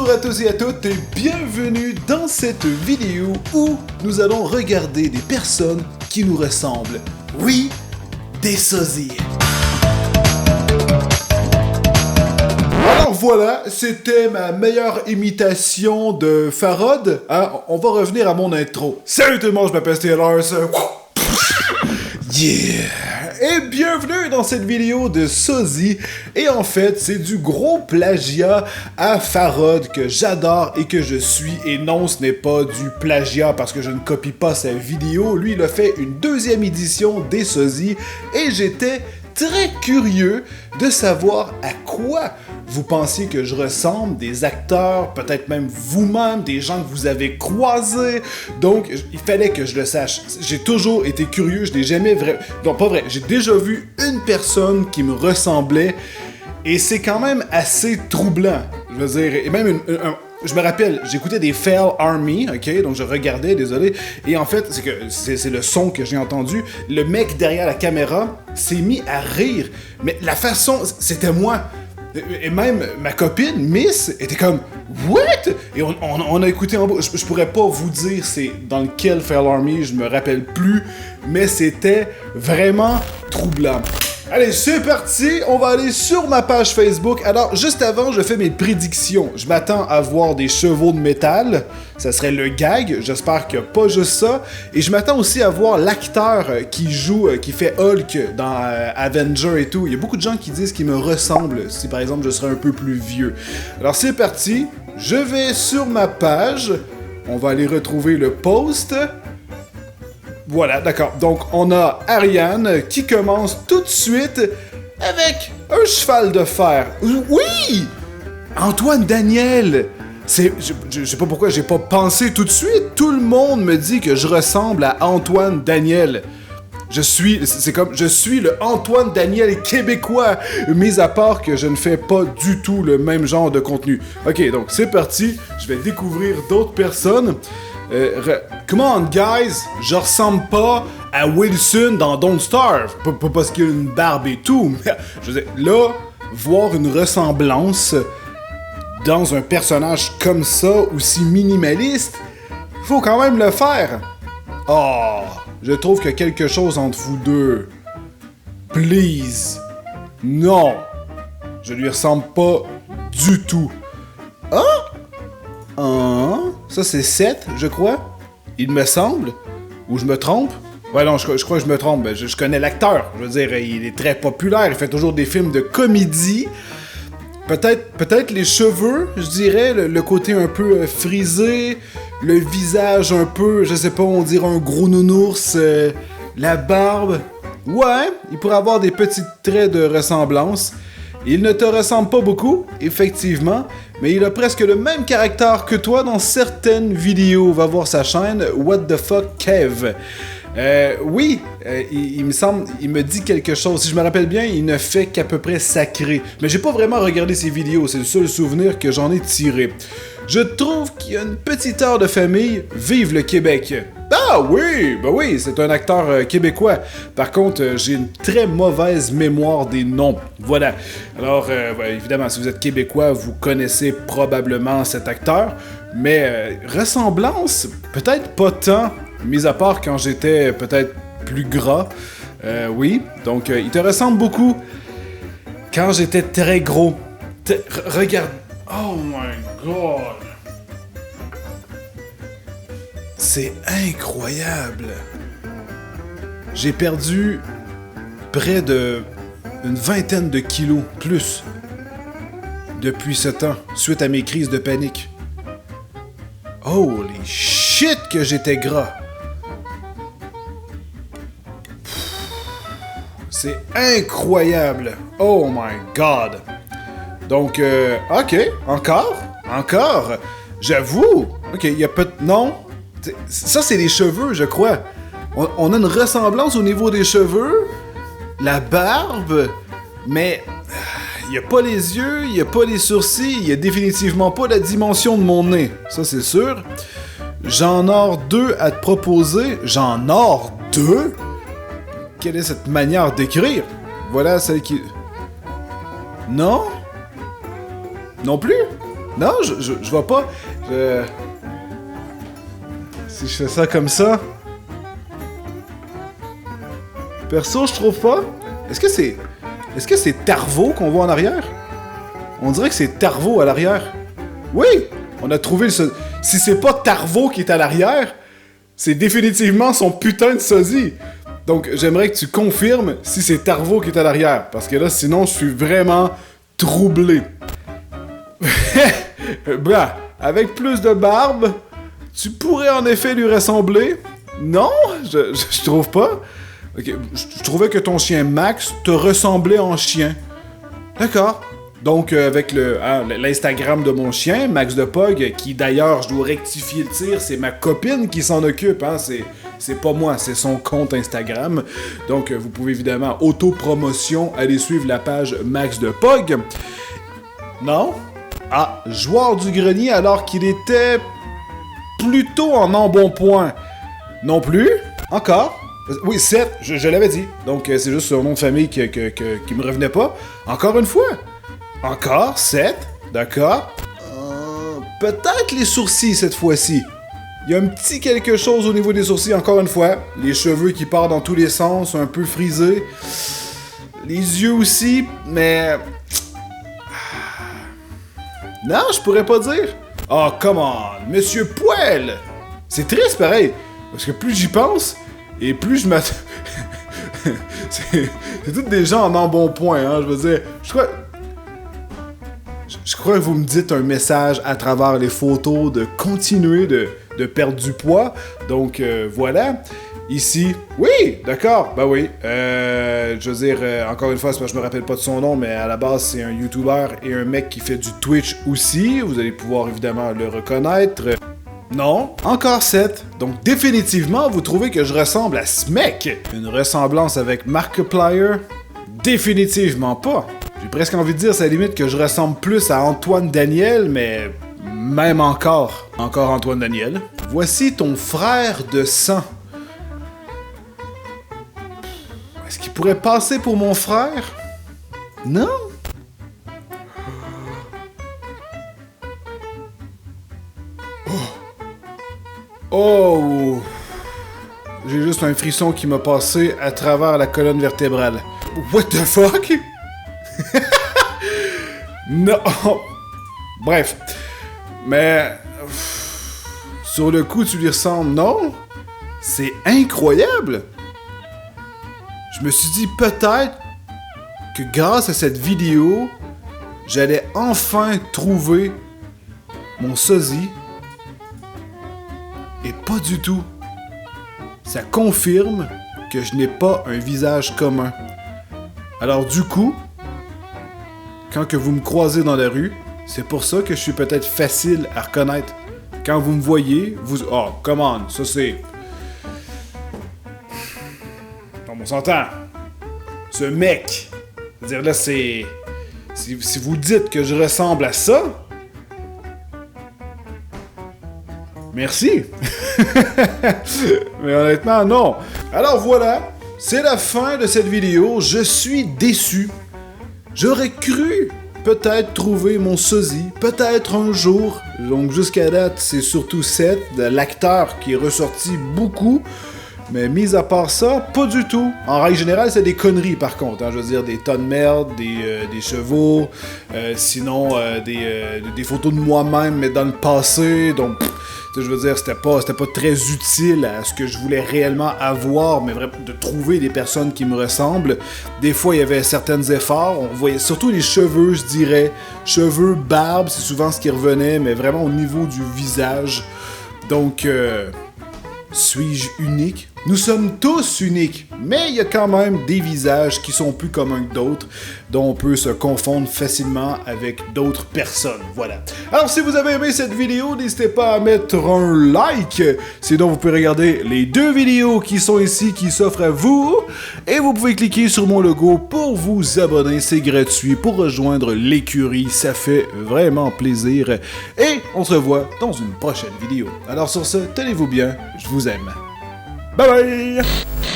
Bonjour à tous et à toutes et bienvenue dans cette vidéo où nous allons regarder des personnes qui nous ressemblent. Oui, des sosies. Alors voilà, c'était ma meilleure imitation de Farod. Hein, on va revenir à mon intro. Salut tout le monde, je m'appelle Steelers. Yeah! Et bienvenue dans cette vidéo de sosie. Et en fait, c'est du gros plagiat à Farod que j'adore et que je suis. Et non, ce n'est pas du plagiat parce que je ne copie pas sa vidéo. Lui, il a fait une deuxième édition des sosies. Et j'étais très curieux de savoir à quoi vous pensiez que je ressemble, des acteurs, peut-être même vous-même, des gens que vous avez croisés. Donc, il fallait que je le sache. J'ai toujours été curieux, je n'ai jamais vraiment... Non, pas vrai, j'ai déjà vu une personne qui me ressemblait et c'est quand même assez troublant. Je veux dire, et même je me rappelle, j'écoutais des Fail Army, ok, donc je regardais, désolé, et en fait, c'est le son que j'ai entendu, le mec derrière la caméra s'est mis à rire, mais la façon, c'était moi. Et même ma copine, Miss, était comme « What? » Et on a écouté en bas. Je pourrais pas vous dire c'est dans lequel Fail Army, je me rappelle plus, mais c'était vraiment troublant. Allez, c'est parti, on va aller sur ma page Facebook. Alors, juste avant, je fais mes prédictions. Je m'attends à voir des chevaux de métal. Ça serait le gag. J'espère qu'il n'y a pas juste ça. Et je m'attends aussi à voir l'acteur qui joue, qui fait Hulk dans Avenger et tout. Il y a beaucoup de gens qui disent qu'il me ressemble si, par exemple, je serais un peu plus vieux. Alors, c'est parti. Je vais sur ma page. On va aller retrouver le post. Voilà, d'accord. Donc, on a Ariane qui commence tout de suite avec un cheval de fer. Oui! Antoine Daniel! Je sais pas pourquoi j'ai pas pensé tout de suite. Tout le monde me dit que je ressemble à Antoine Daniel. Je suis le Antoine Daniel québécois, mis à part que je ne fais pas du tout le même genre de contenu. Ok, donc c'est parti. Je vais découvrir d'autres personnes. Come on, guys, je ressemble pas à Wilson dans Don't Starve. Pas parce qu'il a une barbe et tout, mais je veux dire, là, voir une ressemblance dans un personnage comme ça, aussi minimaliste, faut quand même le faire. Oh, je trouve qu'il y a quelque chose entre vous deux. Please. Non, je lui ressemble pas du tout. Hein? Ça c'est 7, je crois. Il me semble. Ou je me trompe. Ouais, non, je crois que je me trompe. Je connais l'acteur. Je veux dire, il est très populaire. Il fait toujours des films de comédie. Peut-être les cheveux, je dirais. Le côté un peu frisé. Le visage un peu, je sais pas, on dirait un gros nounours. La barbe. Ouais, il pourrait avoir des petits traits de ressemblance. Il ne te ressemble pas beaucoup, effectivement, mais il a presque le même caractère que toi dans certaines vidéos. Va voir sa chaîne, What the fuck Kev. Oui, il me semble, il me dit quelque chose. Si je me rappelle bien, il ne fait qu'à peu près sacré. Mais j'ai pas vraiment regardé ses vidéos, c'est le seul souvenir que j'en ai tiré. Je trouve qu'il y a une petite heure de famille. Vive le Québec! Ah oui, ben oui, c'est un acteur québécois. Par contre, j'ai une très mauvaise mémoire des noms. Voilà. Alors, évidemment, si vous êtes québécois, vous connaissez probablement cet acteur. Mais ressemblance, peut-être pas tant, mis à part quand j'étais peut-être plus gras. Oui, donc il te ressemble beaucoup. Quand j'étais très gros. Regarde. Oh my god. C'est incroyable. J'ai perdu près de une vingtaine de kilos, plus, depuis ce temps, suite à mes crises de panique. Holy shit que j'étais gras. C'est incroyable. Oh my god. Donc, ok, encore. J'avoue. Ok, il y a non. Ça, c'est les cheveux, je crois. On a une ressemblance au niveau des cheveux, la barbe, mais il n'y a pas les yeux, il n'y a pas les sourcils, il n'y a définitivement pas la dimension de mon nez. Ça, c'est sûr. J'en ai 2 à te proposer. J'en ai 2? Quelle est cette manière d'écrire? Voilà celle qui... Non? Non plus? Non, je vois pas. Si je fais ça comme ça... Perso, je trouve pas. Est-ce que c'est Tarvo qu'on voit en arrière? On dirait que c'est Tarvo à l'arrière. Oui! On a trouvé le... Si c'est pas Tarvo qui est à l'arrière, c'est définitivement son putain de sosie. Donc, j'aimerais que tu confirmes si c'est Tarvo qui est à l'arrière. Parce que là, sinon, je suis vraiment troublé. Bah, avec plus de barbe, tu pourrais en effet lui ressembler. Non, je trouve pas. Ok, je trouvais que ton chien Max te ressemblait en chien. D'accord. Donc, avec l'Instagram de mon chien, Max de Pog, qui d'ailleurs, je dois rectifier le tir, c'est ma copine qui s'en occupe, hein, c'est pas moi, c'est son compte Instagram. Donc, vous pouvez évidemment, auto-promotion, aller suivre la page Max de Pog. Non? Ah, joueur du grenier alors qu'il était plutôt en embonpoint. Non plus? Encore? Oui, 7, je l'avais dit. Donc, c'est juste son nom de famille qui me revenait pas. Encore une fois. Encore 7, d'accord. Peut-être les sourcils cette fois-ci. Il y a un petit quelque chose au niveau des sourcils, encore une fois. Les cheveux qui partent dans tous les sens, un peu frisés. Les yeux aussi, mais... Non, je pourrais pas dire. Oh, come on, Monsieur Poil! C'est triste, pareil. Parce que plus j'y pense, et plus je m'attends... c'est tous des gens en embonpoint, hein, je veux dire. Je crois que vous me dites un message à travers les photos de continuer de perdre du poids. Donc, voilà. Ici, oui, d'accord, ben oui. Je veux dire, encore une fois, c'est parce que je me rappelle pas de son nom, mais à la base, c'est un YouTuber et un mec qui fait du Twitch aussi. Vous allez pouvoir évidemment le reconnaître. Non, encore 7. Donc, définitivement, vous trouvez que je ressemble à ce mec. Une ressemblance avec Markiplier? Définitivement pas. J'ai presque envie de dire, c'est à la limite que je ressemble plus à Antoine Daniel, mais même encore. Encore Antoine Daniel. Voici ton frère de sang. Est-ce qu'il pourrait passer pour mon frère? Non? Oh! J'ai juste un frisson qui m'a passé à travers la colonne vertébrale. What the fuck? Non! Bref. Mais... sur le coup, tu lui ressembles, non? C'est incroyable! Je me suis dit peut-être que grâce à cette vidéo, j'allais enfin trouver mon sosie. Et pas du tout. Ça confirme que je n'ai pas un visage commun. Alors du coup, quand que vous me croisez dans la rue, c'est pour ça que je suis peut-être facile à reconnaître. Quand vous me voyez, vous... Oh, come on, ça c'est... Non, on s'entend. Ce mec, c'est-à-dire là, c'est... Si vous dites que je ressemble à ça... Merci. Mais honnêtement, non. Alors voilà, c'est la fin de cette vidéo. Je suis déçu. J'aurais cru peut-être trouver mon sosie, peut-être un jour. Donc jusqu'à date, c'est surtout Seth, l'acteur, qui est ressorti beaucoup. Mais mis à part ça, pas du tout. En règle générale, c'est des conneries par contre. Hein. Je veux dire, des tonnes de merde, des chevaux, sinon des photos de moi-même, mais dans le passé. Donc, je veux dire, c'était pas très utile à ce que je voulais réellement avoir, mais vraiment de trouver des personnes qui me ressemblent. Des fois, il y avait certains efforts. On voyait surtout les cheveux, je dirais. Cheveux, barbe, c'est souvent ce qui revenait, mais vraiment au niveau du visage. Donc, suis-je unique? Nous sommes tous uniques, mais il y a quand même des visages qui sont plus communs que d'autres, dont on peut se confondre facilement avec d'autres personnes. Voilà. Alors, si vous avez aimé cette vidéo, n'hésitez pas à mettre un like. Sinon, vous pouvez regarder les 2 vidéos qui sont ici, qui s'offrent à vous. Et vous pouvez cliquer sur mon logo pour vous abonner. C'est gratuit pour rejoindre l'écurie. Ça fait vraiment plaisir. Et on se revoit dans une prochaine vidéo. Alors sur ce, tenez-vous bien. Je vous aime. Bye bye!